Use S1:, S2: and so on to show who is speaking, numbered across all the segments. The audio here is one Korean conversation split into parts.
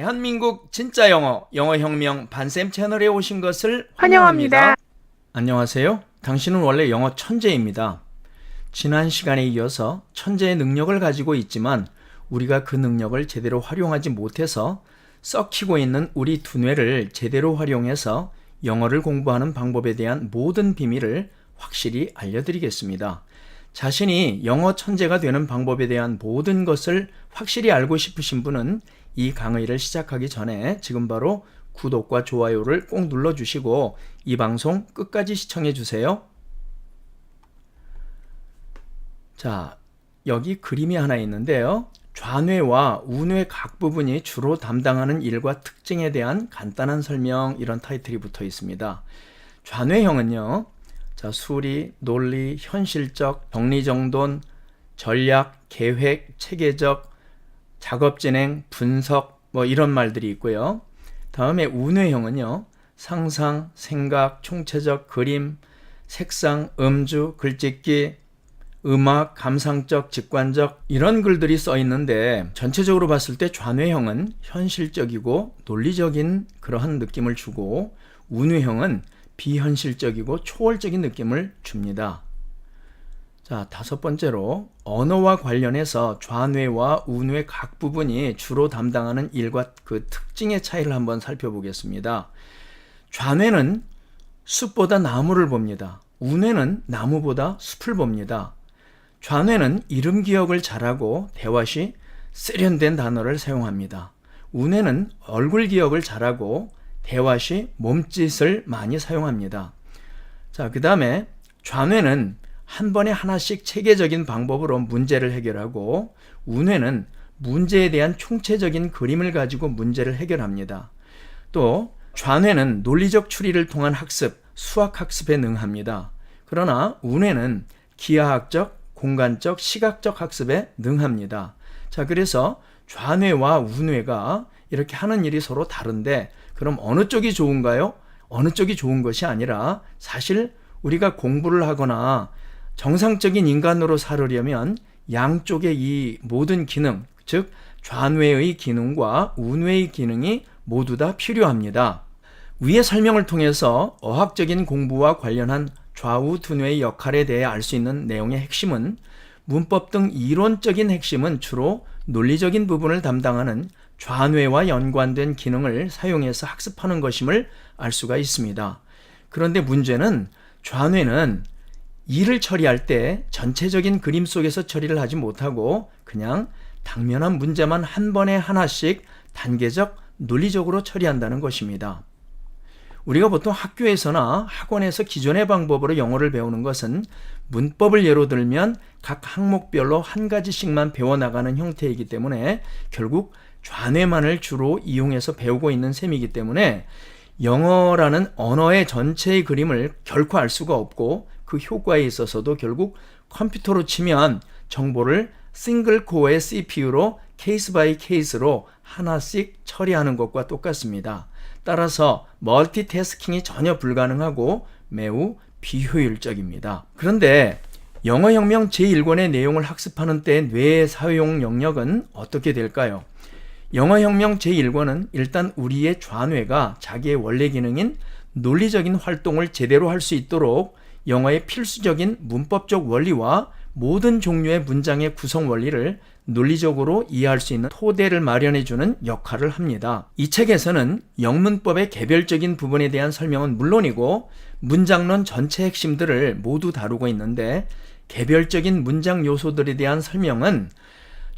S1: 대한민국 진짜 영어혁명 반쌤 채널에 오신 것을
S2: 환영합니다.
S1: 안녕하세요. 당신은 원래 영어 천재입니다. 지난 시간에 이어서 천재의 능력을 가지고 있지만 우리가 그 능력을 제대로 활용하지 못해서 썩히고 있는 우리 두뇌를 제대로 활용해서 영어를 공부하는 방법에 대한 모든 비밀을 확실히 알려드리겠습니다. 자신이 영어 천재가 되는 방법에 대한 모든 것을 확실히 알고 싶으신 분은 이 강의를 시작하기 전에 지금 바로 구독과 좋아요를 꼭 눌러주시고 이 방송 끝까지 시청해 주세요. 자, 여기 그림이 하나 있는데요. 좌뇌와 우뇌 각 부분이 주로 담당하는 일과 특징에 대한 간단한 설명, 이런 타이틀이 붙어 있습니다. 좌뇌형은요, 자, 수리, 논리, 현실적, 정리정돈, 전략, 계획, 체계적, 작업 진행, 분석, 이런 말들이 있고요. 다음에 우뇌형은요, 상상, 생각, 총체적, 그림, 색상, 음주, 글짓기, 음악, 감상적, 직관적, 이런 글들이 써 있는데 전체적으로 봤을 때 좌뇌형은 현실적이고 논리적인 그러한 느낌을 주고 우뇌형은 비현실적이고 초월적인 느낌을 줍니다. 자, 다섯 번째로 언어와 관련해서 좌뇌와 우뇌 각 부분이 주로 담당하는 일과 그 특징의 차이를 한번 살펴보겠습니다. 좌뇌는 숲보다 나무를 봅니다. 우뇌는 나무보다 숲을 봅니다. 좌뇌는 이름 기억을 잘하고 대화 시 세련된 단어를 사용합니다. 우뇌는 얼굴 기억을 잘하고 대화 시 몸짓을 많이 사용합니다. 자, 그 다음에 좌뇌는 한 번에 하나씩 체계적인 방법으로 문제를 해결하고 우뇌는 문제에 대한 총체적인 그림을 가지고 문제를 해결합니다. 또 좌뇌는 논리적 추리를 통한 학습, 수학 학습에 능합니다. 그러나 우뇌는 기하학적, 공간적, 시각적 학습에 능합니다. 자, 그래서 좌뇌와 우뇌가 이렇게 하는 일이 서로 다른데 그럼 어느 쪽이 좋은가요? 어느 쪽이 좋은 것이 아니라 사실 우리가 공부를 하거나 정상적인 인간으로 살으려면 양쪽의 이 모든 기능, 즉 좌뇌의 기능과 우뇌의 기능이 모두 다 필요합니다. 위의 설명을 통해서 어학적인 공부와 관련한 좌우 두뇌의 역할에 대해 알 수 있는 내용의 핵심은 문법 등 이론적인 핵심은 주로 논리적인 부분을 담당하는 좌뇌와 연관된 기능을 사용해서 학습하는 것임을 알 수가 있습니다. 그런데 문제는 좌뇌는 일을 처리할 때 전체적인 그림 속에서 처리를 하지 못하고 그냥 당면한 문제만 한 번에 하나씩 단계적 논리적으로 처리한다는 것입니다. 우리가 보통 학교에서나 학원에서 기존의 방법으로 영어를 배우는 것은 문법을 예로 들면 각 항목별로 한 가지씩만 배워나가는 형태이기 때문에 결국 좌뇌만을 주로 이용해서 배우고 있는 셈이기 때문에 영어라는 언어의 전체의 그림을 결코 알 수가 없고 그 효과에 있어서도 결국 컴퓨터로 치면 정보를 싱글 코어의 CPU로 케이스 바이 케이스로 하나씩 처리하는 것과 똑같습니다. 따라서 멀티태스킹이 전혀 불가능하고 매우 비효율적입니다. 그런데 영어혁명 제1권의 내용을 학습하는 때 뇌의 사용 영역은 어떻게 될까요? 영어혁명 제1권은 일단 우리의 좌뇌가 자기의 원래 기능인 논리적인 활동을 제대로 할 수 있도록 영어의 필수적인 문법적 원리와 모든 종류의 문장의 구성 원리를 논리적으로 이해할 수 있는 토대를 마련해주는 역할을 합니다. 이 책에서는 영문법의 개별적인 부분에 대한 설명은 물론이고 문장론 전체 핵심들을 모두 다루고 있는데 개별적인 문장 요소들에 대한 설명은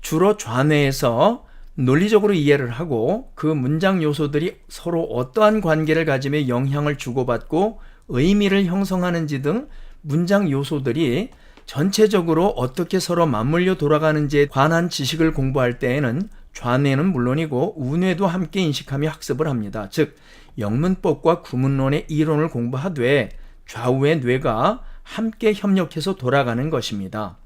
S1: 주로 좌뇌에서 논리적으로 이해를 하고 그 문장 요소들이 서로 어떠한 관계를 가지며 영향을 주고받고 의미를 형성하는지 등 문장 요소들이 전체적으로 어떻게 서로 맞물려 돌아가는지에 관한 지식을 공부할 때에는 좌뇌는 물론이고 우뇌도 함께 인식하며 학습을 합니다. 즉 영문법과 구문론의 이론을 공부하되 좌우의 뇌가 함께 협력해서 돌아가는 것입니다.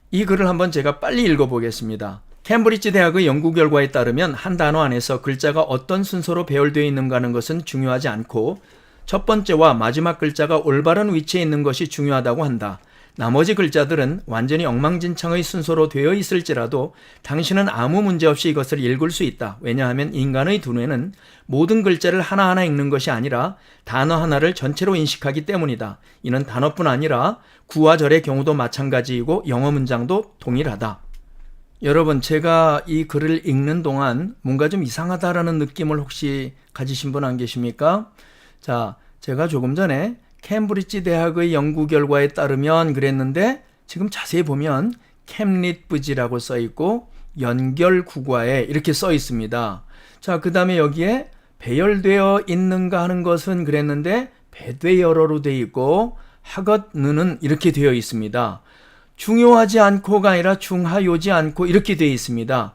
S1: 이 글을 한번 제가 빨리 읽어보겠습니다. 캠브리지 대학의 연구 결과에 따르면 한 단어 안에서 글자가 어떤 순서로 배열되어 있는가 하는 것은 중요하지 않고 첫 번째와 마지막 글자가 올바른 위치에 있는 것이 중요하다고 한다. 나머지 글자들은 완전히 엉망진창의 순서로 되어 있을지라도 당신은 아무 문제 없이 이것을 읽을 수 있다. 왜냐하면 인간의 두뇌는 모든 글자를 하나하나 읽는 것이 아니라 단어 하나를 전체로 인식하기 때문이다. 이는 단어뿐 아니라 구와 절의 경우도 마찬가지이고 영어 문장도 동일하다. 여러분, 제가 이 글을 읽는 동안 뭔가 좀 이상하다라는 느낌을 혹시 가지신 분 안 계십니까? 자, 제가 조금 전에 캠브리지 대학의 연구 결과에 따르면 그랬는데 지금 자세히 보면 캠릿브지라고 써 있고 연결 국어에 이렇게 써 있습니다. 자, 그 다음에 여기에 배열되어 있는가 하는 것은 그랬는데 배되어로 되어 있고 하것느는 이렇게 되어 있습니다. 중요하지 않고가 아니라 중하요지 않고 이렇게 되어 있습니다.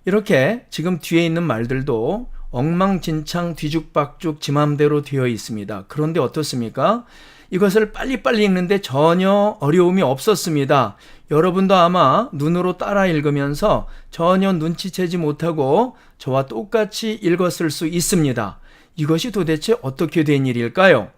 S1: 이렇게 지금 뒤에 있는 말들도 엉망진창 뒤죽박죽 지 맘대로 되어 있습니다. 그런데 어떻습니까? 이것을 빨리빨리 읽는데 전혀 어려움이 없었습니다. 여러분도 아마 눈으로 따라 읽으면서 전혀 눈치채지 못하고 저와 똑같이 읽었을 수 있습니다. 이것이 도대체 어떻게 된 일일까요?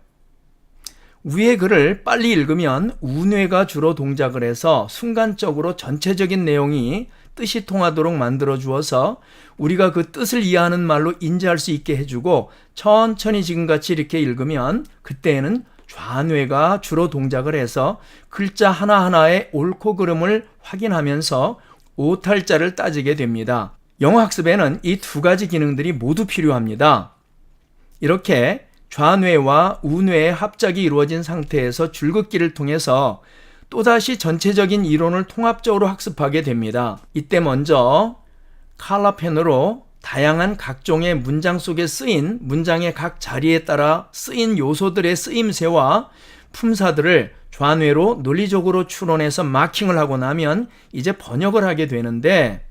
S1: 위의 글을 빨리 읽으면 우뇌가 주로 동작을 해서 순간적으로 전체적인 내용이 뜻이 통하도록 만들어 주어서 우리가 그 뜻을 이해하는 말로 인지할 수 있게 해주고, 천천히 지금같이 이렇게 읽으면 그때에는 좌뇌가 주로 동작을 해서 글자 하나하나의 옳고 그름을 확인하면서 오탈자를 따지게 됩니다. 영어 학습에는 이 두 가지 기능들이 모두 필요합니다. 이렇게 좌뇌와 우뇌의 합작이 이루어진 상태에서 줄긋기를 통해서 또다시 전체적인 이론을 통합적으로 학습하게 됩니다. 이때 먼저 컬러펜으로 다양한 각종의 문장 속에 쓰인 문장의 각 자리에 따라 쓰인 요소들의 쓰임새와 품사들을 좌뇌로 논리적으로 추론해서 마킹을 하고 나면 이제 번역을 하게 되는데,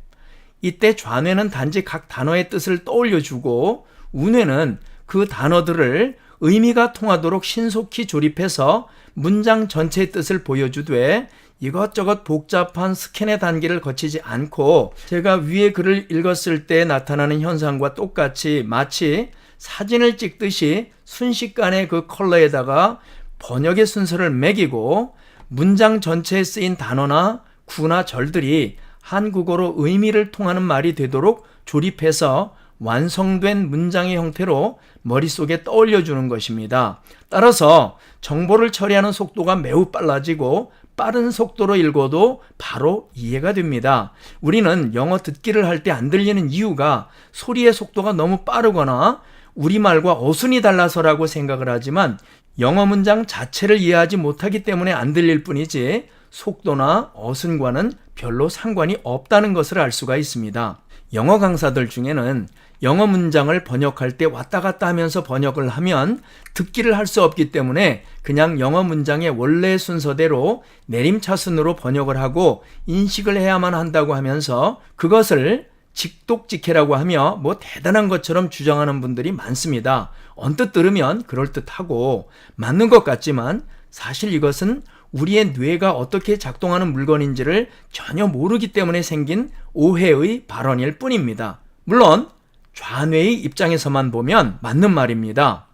S1: 이때 좌뇌는 단지 각 단어의 뜻을 떠올려주고 우뇌는 그 단어들을 의미가 통하도록 신속히 조립해서 문장 전체의 뜻을 보여주되 이것저것 복잡한 스캔의 단계를 거치지 않고 제가 위에 글을 읽었을 때 나타나는 현상과 똑같이 마치 사진을 찍듯이 순식간에 그 컬러에다가 번역의 순서를 매기고 문장 전체에 쓰인 단어나 구나 절들이 한국어로 의미를 통하는 말이 되도록 조립해서 완성된 문장의 형태로 머릿속에 떠올려주는 것입니다. 따라서 정보를 처리하는 속도가 매우 빨라지고 빠른 속도로 읽어도 바로 이해가 됩니다. 우리는 영어 듣기를 할 때 안 들리는 이유가 소리의 속도가 너무 빠르거나 우리말과 어순이 달라서라고 생각을 하지만 영어 문장 자체를 이해하지 못하기 때문에 안 들릴 뿐이지 속도나 어순과는 별로 상관이 없다는 것을 알 수가 있습니다. 영어 강사들 중에는 영어 문장을 번역할 때 왔다 갔다 하면서 번역을 하면 듣기를 할 수 없기 때문에 그냥 영어 문장의 원래 순서대로 내림차순으로 번역을 하고 인식을 해야만 한다고 하면서 그것을 직독직해라고 하며 뭐 대단한 것처럼 주장하는 분들이 많습니다. 언뜻 들으면 그럴듯하고 맞는 것 같지만 사실 이것은 우리의 뇌가 어떻게 작동하는 물건인지를 전혀 모르기 때문에 생긴 오해의 발언일 뿐입니다. 물론 좌뇌의 입장에서만 보면 맞는 말입니다.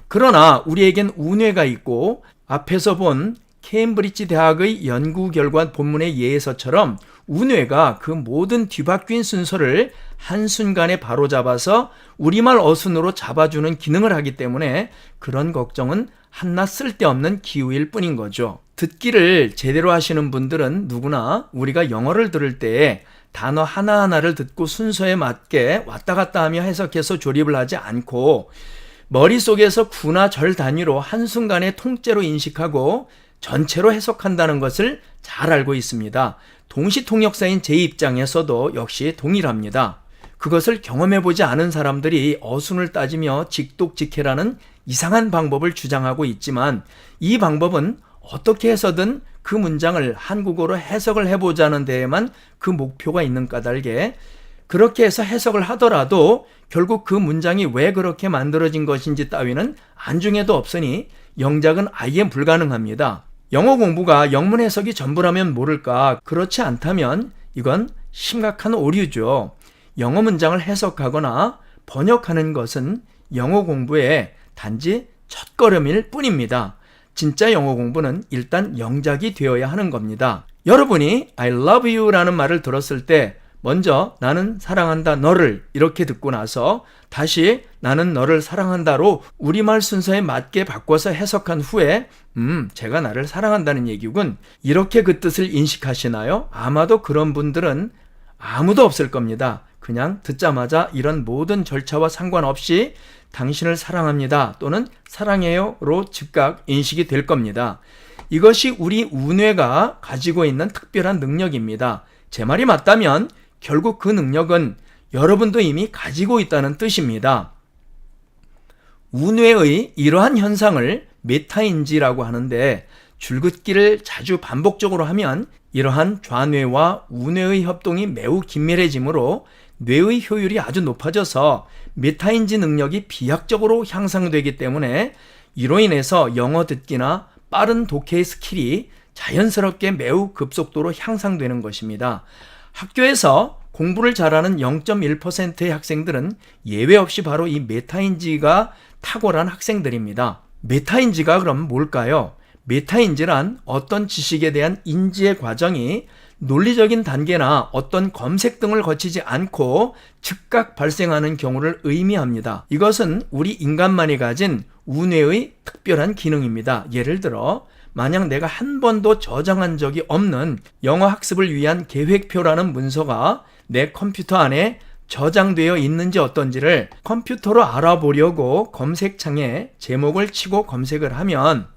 S1: 그러나 우리에겐 우뇌가 있고 앞에서 본 케임브리지 대학의 연구 결과 본문의 예에서처럼 우뇌가 그 모든 뒤바뀐 순서를 한순간에 바로잡아서 우리말 어순으로 잡아주는 기능을 하기 때문에 그런 걱정은 한낱 쓸데없는 기우일 뿐인 거죠. 듣기를 제대로 하시는 분들은 누구나 우리가 영어를 들을 때 단어 하나하나를 듣고 순서에 맞게 왔다 갔다 하며 해석해서 조립을 하지 않고 머릿속에서 구나 절 단위로 한순간에 통째로 인식하고 전체로 해석한다는 것을 잘 알고 있습니다. 동시통역사인 제 입장에서도 역시 동일합니다. 그것을 경험해보지 않은 사람들이 어순을 따지며 직독직해라는 이상한 방법을 주장하고 있지만 이 방법은 어떻게 해서든 그 문장을 한국어로 해석을 해보자는 데에만 그 목표가 있는 까닭에 그렇게 해서 해석을 하더라도 결국 그 문장이 왜 그렇게 만들어진 것인지 따위는 안중에도 없으니 영작은 아예 불가능합니다. 영어 공부가 영문 해석이 전부라면 모를까? 그렇지 않다면 이건 심각한 오류죠. 영어 문장을 해석하거나 번역하는 것은 영어 공부의 단지 첫걸음일 뿐입니다. 진짜 영어 공부는 일단 영작이 되어야 하는 겁니다. 여러분이 I love you 라는 말을 들었을 때 먼저 나는 사랑한다 너를 이렇게 듣고 나서 다시 나는 너를 사랑한다로 우리말 순서에 맞게 바꿔서 해석한 후에 제가 나를 사랑한다는 얘기군, 이렇게 그 뜻을 인식하시나요? 아마도 그런 분들은 아무도 없을 겁니다. 그냥 듣자마자 이런 모든 절차와 상관없이 당신을 사랑합니다 또는 사랑해요로 즉각 인식이 될 겁니다. 이것이 우리 우뇌가 가지고 있는 특별한 능력입니다. 제 말이 맞다면 결국 그 능력은 여러분도 이미 가지고 있다는 뜻입니다. 우뇌의 이러한 현상을 메타인지라고 하는데, 줄긋기를 자주 반복적으로 하면 이러한 좌뇌와 우뇌의 협동이 매우 긴밀해지므로 뇌의 효율이 아주 높아져서 메타인지 능력이 비약적으로 향상되기 때문에 이로 인해서 영어 듣기나 빠른 독해의 스킬이 자연스럽게 매우 급속도로 향상되는 것입니다. 학교에서 공부를 잘하는 0.1%의 학생들은 예외 없이 바로 이 메타인지가 탁월한 학생들입니다. 메타인지가 그럼 뭘까요? 메타인지란 어떤 지식에 대한 인지의 과정이 논리적인 단계나 어떤 검색 등을 거치지 않고 즉각 발생하는 경우를 의미합니다. 이것은 우리 인간만이 가진 우뇌의 특별한 기능입니다. 예를 들어 만약 내가 한 번도 저장한 적이 없는 영어 학습을 위한 계획표라는 문서가 내 컴퓨터 안에 저장되어 있는지 어떤지를 컴퓨터로 알아보려고 검색창에 제목을 치고 검색을 하면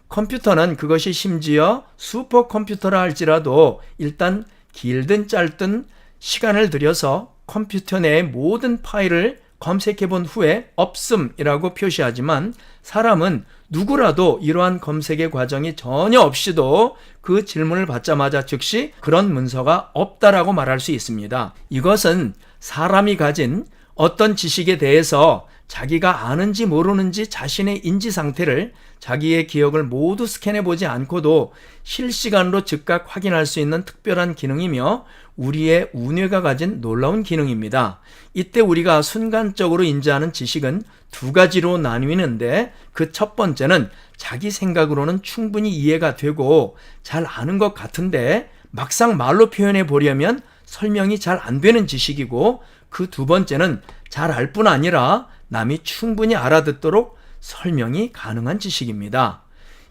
S1: 컴퓨터는 그것이 심지어 슈퍼컴퓨터라 할지라도 일단 길든 짧든 시간을 들여서 컴퓨터 내의 모든 파일을 검색해 본 후에 없음이라고 표시하지만 사람은 누구라도 이러한 검색의 과정이 전혀 없이도 그 질문을 받자마자 즉시 그런 문서가 없다라고 말할 수 있습니다. 이것은 사람이 가진 어떤 지식에 대해서 자기가 아는지 모르는지 자신의 인지 상태를 자기의 기억을 모두 스캔해 보지 않고도 실시간으로 즉각 확인할 수 있는 특별한 기능이며 우리의 우뇌가 가진 놀라운 기능입니다. 이때 우리가 순간적으로 인지하는 지식은 두 가지로 나뉘는데 그 첫 번째는 자기 생각으로는 충분히 이해가 되고 잘 아는 것 같은데 막상 말로 표현해 보려면 설명이 잘 안 되는 지식이고, 그 두 번째는 잘 알 뿐 아니라 남이 충분히 알아듣도록 설명이 가능한 지식입니다.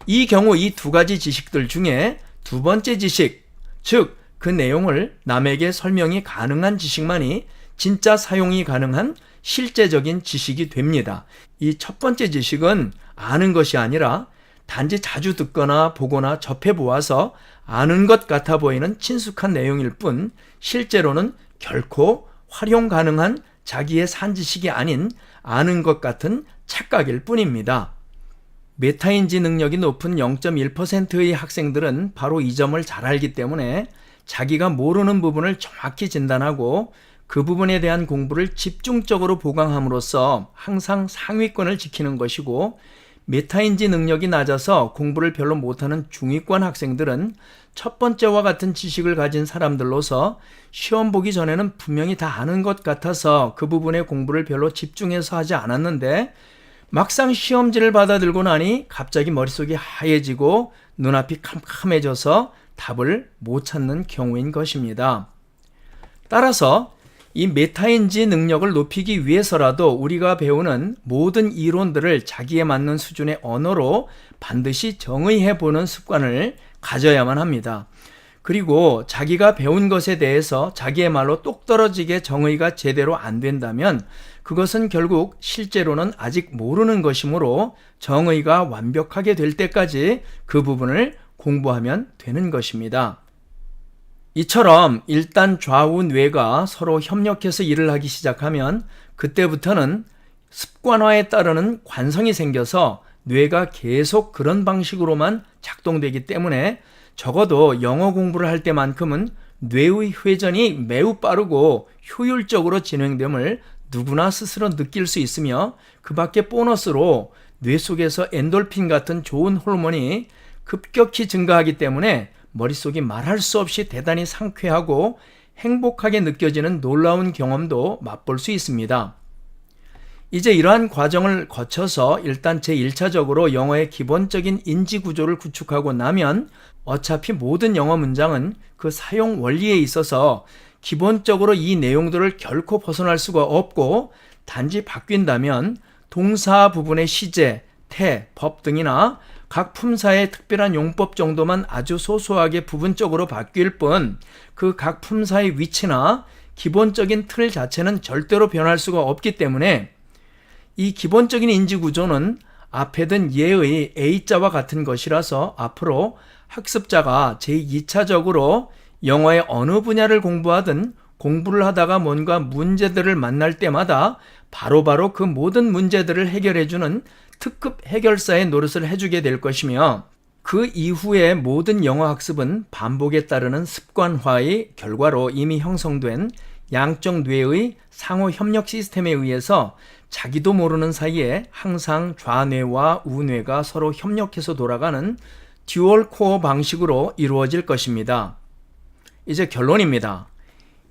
S1: 이 경우 이 두 가지 지식들 중에 두 번째 지식, 즉 그 내용을 남에게 설명이 가능한 지식만이 진짜 사용이 가능한 실제적인 지식이 됩니다. 이 첫 번째 지식은 아는 것이 아니라 단지 자주 듣거나 보거나 접해보아서 아는 것 같아 보이는 친숙한 내용일 뿐 실제로는 결코 활용 가능한 자기의 산지식이 아닌 아는 것 같은 착각일 뿐입니다. 메타인지 능력이 높은 0.1%의 학생들은 바로 이 점을 잘 알기 때문에 자기가 모르는 부분을 정확히 진단하고 그 부분에 대한 공부를 집중적으로 보강함으로써 항상 상위권을 지키는 것이고, 메타인지 능력이 낮아서 공부를 별로 못하는 중위권 학생들은 첫 번째와 같은 지식을 가진 사람들로서 시험 보기 전에는 분명히 다 아는 것 같아서 그 부분의 공부를 별로 집중해서 하지 않았는데 막상 시험지를 받아들고 나니 갑자기 머릿속이 하얘지고 눈앞이 캄캄해져서 답을 못 찾는 경우인 것입니다. 따라서 이 메타인지 능력을 높이기 위해서라도 우리가 배우는 모든 이론들을 자기에 맞는 수준의 언어로 반드시 정의해 보는 습관을 가져야만 합니다. 그리고 자기가 배운 것에 대해서 자기의 말로 똑떨어지게 정의가 제대로 안 된다면 그것은 결국 실제로는 아직 모르는 것이므로 정의가 완벽하게 될 때까지 그 부분을 공부하면 되는 것입니다. 이처럼 일단 좌우 뇌가 서로 협력해서 일을 하기 시작하면 그때부터는 습관화에 따르는 관성이 생겨서 뇌가 계속 그런 방식으로만 작동되기 때문에 적어도 영어 공부를 할 때만큼은 뇌의 회전이 매우 빠르고 효율적으로 진행됨을 누구나 스스로 느낄 수 있으며, 그 밖에 보너스로 뇌 속에서 엔돌핀 같은 좋은 호르몬이 급격히 증가하기 때문에 머릿속이 말할 수 없이 대단히 상쾌하고 행복하게 느껴지는 놀라운 경험도 맛볼 수 있습니다. 이제 이러한 과정을 거쳐서 일단 제1차적으로 영어의 기본적인 인지 구조를 구축하고 나면 어차피 모든 영어 문장은 그 사용 원리에 있어서 기본적으로 이 내용들을 결코 벗어날 수가 없고, 단지 바뀐다면 동사 부분의 시제, 태, 법 등이나 각 품사의 특별한 용법 정도만 아주 소소하게 부분적으로 바뀔 뿐, 그 각 품사의 위치나 기본적인 틀 자체는 절대로 변할 수가 없기 때문에 이 기본적인 인지 구조는 앞에 든 예의 A자와 같은 것이라서 앞으로 학습자가 제2차적으로 영어의 어느 분야를 공부하든 공부를 하다가 뭔가 문제들을 만날 때마다 바로바로 그 모든 문제들을 해결해주는 특급 해결사의 노릇을 해주게 될 것이며, 그 이후의 모든 영어 학습은 반복에 따르는 습관화의 결과로 이미 형성된 양적 뇌의 상호 협력 시스템에 의해서 자기도 모르는 사이에 항상 좌뇌와 우뇌가 서로 협력해서 돌아가는 듀얼 코어 방식으로 이루어질 것입니다. 이제 결론입니다.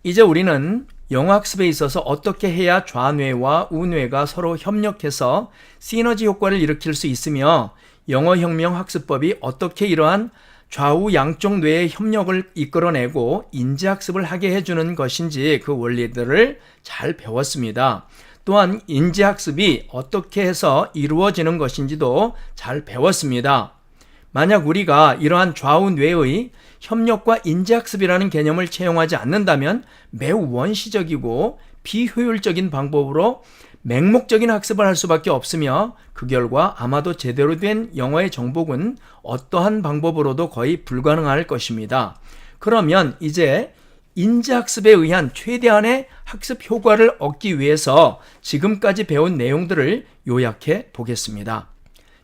S1: 이제 우리는 영어 학습에 있어서 어떻게 해야 좌뇌와 우뇌가 서로 협력해서 시너지 효과를 일으킬 수 있으며, 영어 혁명 학습법이 어떻게 이러한 좌우 양쪽 뇌의 협력을 이끌어내고 인지학습을 하게 해주는 것인지 그 원리들을 잘 배웠습니다. 또한 인지학습이 어떻게 해서 이루어지는 것인지도 잘 배웠습니다. 만약 우리가 이러한 좌우 뇌의 협력과 인지학습이라는 개념을 채용하지 않는다면 매우 원시적이고 비효율적인 방법으로 맹목적인 학습을 할 수밖에 없으며, 그 결과 아마도 제대로 된 영어의 정복은 어떠한 방법으로도 거의 불가능할 것입니다. 그러면 이제 인지학습에 의한 최대한의 학습 효과를 얻기 위해서 지금까지 배운 내용들을 요약해 보겠습니다.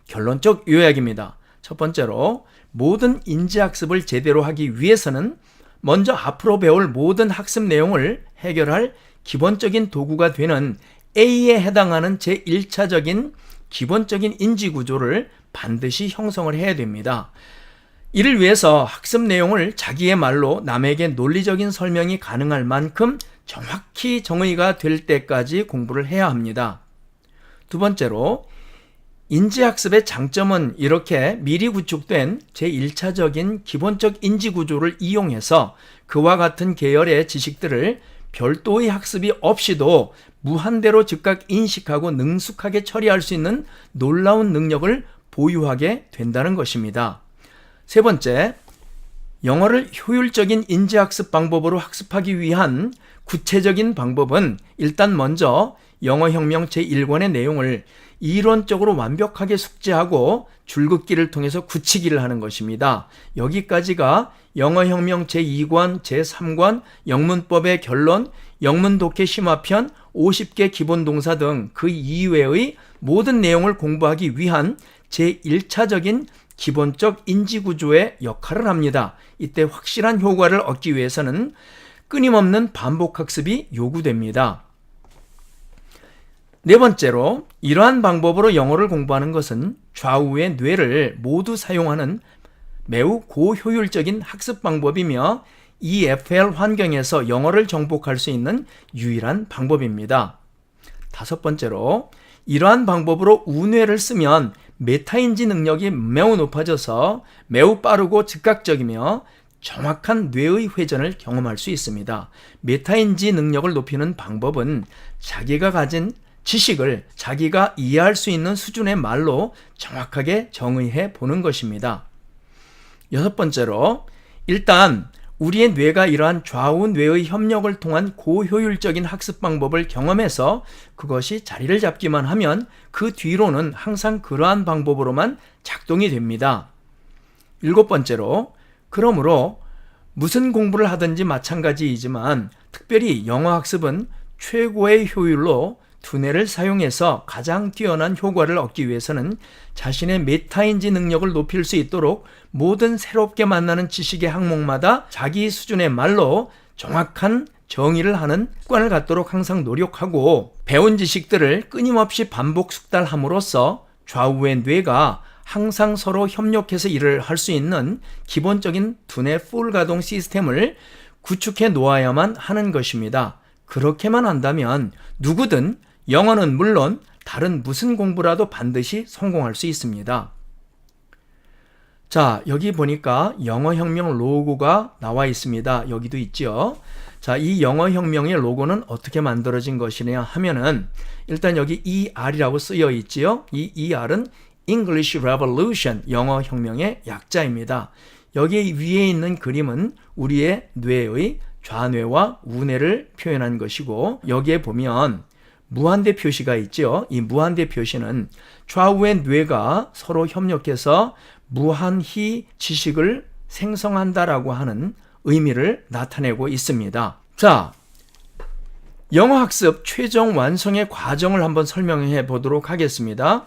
S1: 결론적 요약입니다. 첫 번째로, 모든 인지학습을 제대로 하기 위해서는 먼저 앞으로 배울 모든 학습 내용을 해결할 기본적인 도구가 되는 A에 해당하는 제1차적인 기본적인 인지구조를 반드시 형성을 해야 됩니다. 이를 위해서 학습 내용을 자기의 말로 남에게 논리적인 설명이 가능할 만큼 정확히 정의가 될 때까지 공부를 해야 합니다. 두 번째로, 인지학습의 장점은 이렇게 미리 구축된 제1차적인 기본적 인지구조를 이용해서 그와 같은 계열의 지식들을 별도의 학습이 없이도 무한대로 즉각 인식하고 능숙하게 처리할 수 있는 놀라운 능력을 보유하게 된다는 것입니다. 세 번째, 영어를 효율적인 인지학습 방법으로 학습하기 위한 구체적인 방법은 일단 먼저 영어혁명 제1권의 내용을 이론적으로 완벽하게 숙지하고 줄긋기를 통해서 굳히기를 하는 것입니다. 여기까지가 영어혁명 제2권, 제3권, 영문법의 결론, 영문독해 심화편, 50개 기본동사 등 그 이외의 모든 내용을 공부하기 위한 제1차적인 기본적 인지구조의 역할을 합니다. 이때 확실한 효과를 얻기 위해서는 끊임없는 반복학습이 요구됩니다. 네 번째로, 이러한 방법으로 영어를 공부하는 것은 좌우의 뇌를 모두 사용하는 매우 고효율적인 학습 방법이며 EFL 환경에서 영어를 정복할 수 있는 유일한 방법입니다. 다섯 번째로, 이러한 방법으로 우뇌를 쓰면 메타인지 능력이 매우 높아져서 매우 빠르고 즉각적이며 정확한 뇌의 회전을 경험할 수 있습니다. 메타인지 능력을 높이는 방법은 자기가 가진 지식을 자기가 이해할 수 있는 수준의 말로 정확하게 정의해 보는 것입니다. 여섯 번째로, 일단 우리의 뇌가 이러한 좌우 뇌의 협력을 통한 고효율적인 학습 방법을 경험해서 그것이 자리를 잡기만 하면 그 뒤로는 항상 그러한 방법으로만 작동이 됩니다. 일곱 번째로, 그러므로 무슨 공부를 하든지 마찬가지이지만 특별히 영어 학습은 최고의 효율로 두뇌를 사용해서 가장 뛰어난 효과를 얻기 위해서는 자신의 메타인지 능력을 높일 수 있도록 모든 새롭게 만나는 지식의 항목마다 자기 수준의 말로 정확한 정의를 하는 습관을 갖도록 항상 노력하고, 배운 지식들을 끊임없이 반복 숙달함으로써 좌우의 뇌가 항상 서로 협력해서 일을 할 수 있는 기본적인 두뇌 풀 가동 시스템을 구축해 놓아야만 하는 것입니다. 그렇게만 한다면 누구든 영어는 물론 다른 무슨 공부라도 반드시 성공할 수 있습니다. 자, 여기 보니까 영어혁명 로고가 나와 있습니다. 여기도 있죠. 자, 이 영어혁명의 로고는 어떻게 만들어진 것이냐 하면은 일단 여기 ER이라고 쓰여 있지요. 이 ER은 English Revolution, 영어혁명의 약자입니다. 여기 위에 있는 그림은 우리의 뇌의 좌뇌와 우뇌를 표현한 것이고, 여기에 보면 무한대 표시가 있죠. 이 무한대 표시는 좌우의 뇌가 서로 협력해서 무한히 지식을 생성한다라고 하는 의미를 나타내고 있습니다. 자, 영어학습 최종 완성의 과정을 한번 설명해 보도록 하겠습니다.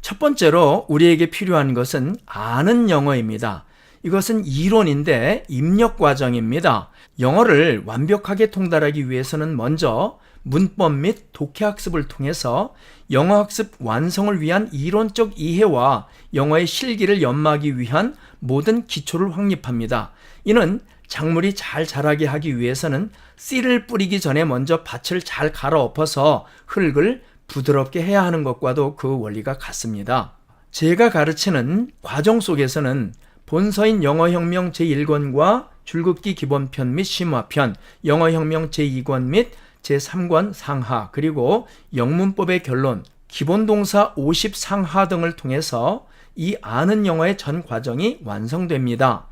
S1: 첫 번째로 우리에게 필요한 것은 아는 영어입니다. 이것은 이론인데 입력 과정입니다. 영어를 완벽하게 통달하기 위해서는 먼저 문법 및 독해학습을 통해서 영어학습 완성을 위한 이론적 이해와 영어의 실기를 연마하기 위한 모든 기초를 확립합니다. 이는 작물이 잘 자라게 하기 위해서는 씨를 뿌리기 전에 먼저 밭을 잘 갈아 엎어서 흙을 부드럽게 해야 하는 것과도 그 원리가 같습니다. 제가 가르치는 과정 속에서는 본서인 영어혁명 제1권과 줄긋기 기본편 및 심화편, 영어혁명 제2권 및 제3권 상하, 그리고 영문법의 결론, 기본동사 50 상하 등을 통해서 이 아는 영어의 전 과정이 완성됩니다.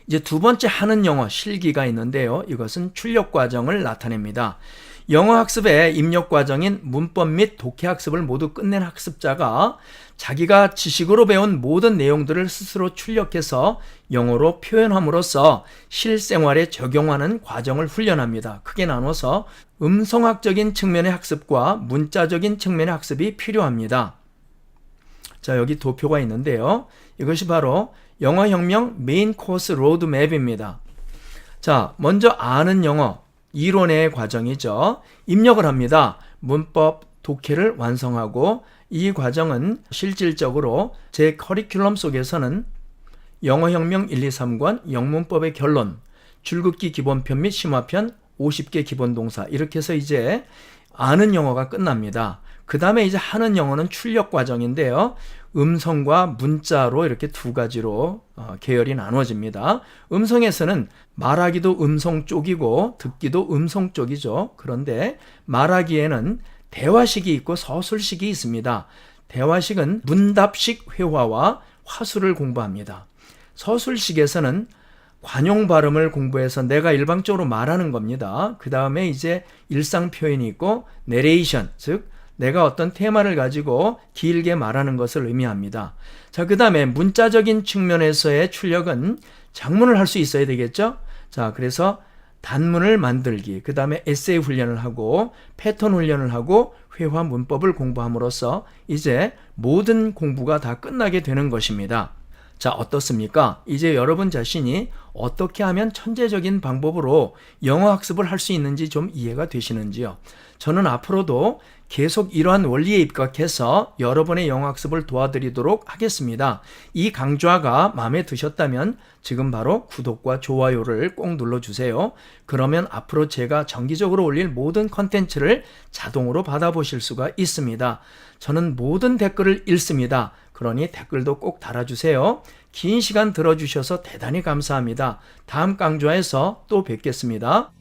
S1: 이제 두 번째 하는 영어 실기가 있는데요. 이것은 출력 과정을 나타냅니다. 영어 학습의 입력 과정인 문법 및 독해 학습을 모두 끝낸 학습자가 자기가 지식으로 배운 모든 내용들을 스스로 출력해서 영어로 표현함으로써 실생활에 적용하는 과정을 훈련합니다. 크게 나눠서 음성학적인 측면의 학습과 문자적인 측면의 학습이 필요합니다. 자, 여기 도표가 있는데요. 이것이 바로 영어혁명 메인 코스 로드맵입니다. 자, 먼저 아는 영어, 이론의 과정이죠. 입력을 합니다. 문법, 독해를 완성하고, 이 과정은 실질적으로 제 커리큘럼 속에서는 영어혁명 1, 2, 3권, 영문법의 결론, 줄긋기 기본편 및 심화편, 50개 기본동사, 이렇게 해서 이제 아는 영어가 끝납니다. 그 다음에 이제 하는 영어는 출력 과정인데요. 음성과 문자로 이렇게 두 가지로 계열이 나눠집니다. 음성에서는 말하기도 음성 쪽이고 듣기도 음성 쪽이죠. 그런데 말하기에는 대화식이 있고 서술식이 있습니다. 대화식은 문답식 회화와 화술을 공부합니다. 서술식에서는 관용 발음을 공부해서 내가 일방적으로 말하는 겁니다. 그 다음에 이제 일상 표현이 있고 내레이션, 즉 내가 어떤 테마를 가지고 길게 말하는 것을 의미합니다. 자, 그 다음에 문자적인 측면에서의 출력은 작문을 할 수 있어야 되겠죠? 자, 그래서 단문을 만들기, 그 다음에 에세이 훈련을 하고 패턴 훈련을 하고 회화 문법을 공부함으로써 이제 모든 공부가 다 끝나게 되는 것입니다. 자, 어떻습니까? 이제 여러분 자신이 어떻게 하면 천재적인 방법으로 영어 학습을 할 수 있는지 좀 이해가 되시는지요? 저는 앞으로도 계속 이러한 원리에 입각해서 여러분의 영어 학습을 도와드리도록 하겠습니다. 이 강좌가 마음에 드셨다면 지금 바로 구독과 좋아요를 꼭 눌러주세요. 그러면 앞으로 제가 정기적으로 올릴 모든 컨텐츠를 자동으로 받아보실 수가 있습니다. 저는 모든 댓글을 읽습니다. 그러니 댓글도 꼭 달아주세요. 긴 시간 들어주셔서 대단히 감사합니다. 다음 강좌에서 또 뵙겠습니다.